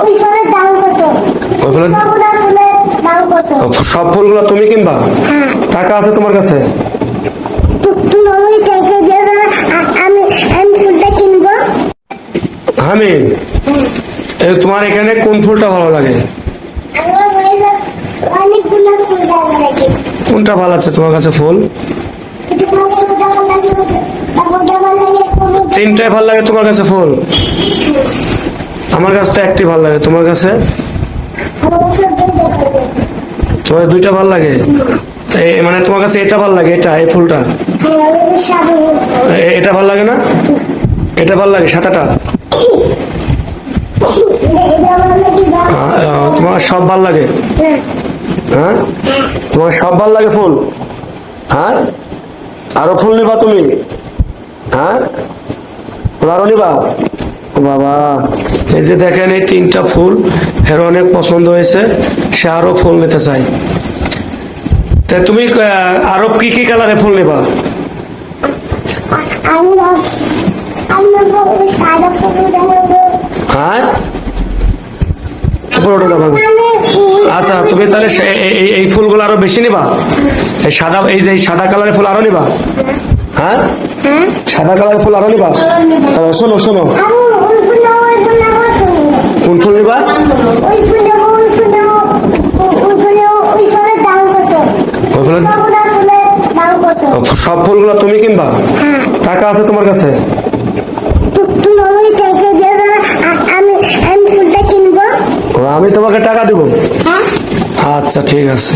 ওই ফুলের দাম কত? ওই ফুলের সবগুলা ফুলের দাম কত? সব ফুলগুলো তুমি কিনবা? হ্যাঁ। টাকা আছে তোমার কাছে? তুমি ওই টাকা দিয়ে দাও, আমি আমি ফুলটা কিনবো। আমি তোমার এখানে কোন ফুলটা ভালো লাগে? আমার হইলো অনেকগুলো ফুল ভালো লাগে। কোনটা ভালো আছে তোমার কাছে ফুল? কিন্তু ওটা ভালো লাগে, ওটা ভালো লাগে, তিনটাই ভালো লাগে তোমার কাছে ফুল? আমার কাছে তো একটি ভালো লাগে, তোমার কাছে? আমার কাছে দুটো ভালো লাগে। তোমার দুইটা ভালো লাগে? মানে তোমার কাছে এটা ভালো লাগে, এটা এই ফুলটা? হ্যাঁ, ওই সাদা ফুল। এটা ভালো লাগে না? এটা ভালো লাগে সাদাটা? এটা ভালো লাগে দাম। তোমার সব ভালো লাগে? হ্যাঁ, তোমার সব ভালো লাগে ফুল? হ্যাঁ, আরো ফুল নিবা তুমি? হ্যাঁ, ফুল আরো নিবা? ও বাবা, এই যে দেখেন এই তিনটা ফুল এর অনেক পছন্দ হয়েছে, সে আরো ফুল নিতে চাই। তা তুমি আরো কি কি কালারে ফুল নিবা? আমি ওই সাদা ফুল দেখাবো। হ্যাঁ, উপরে ওঠে যাবে। আচ্ছা, তুমি তাহলে এই ফুলগুলো আরো বেশি নিবা? এই সাদা, এই যে সাদা কালারের ফুল আরো নিবা? হ্যাঁ, সাদা কালারের ফুল আরো নিবা? শোনো শোনো, কোন ফুল নিবা? ওই ফুলের সব ফুলগুলো তুমি কিনবা? টাকা আছে তোমার কাছে? আমি ফুলটা কিনবো। আমি তোমাকে টাকা দেবো। আচ্ছা ঠিক আছে।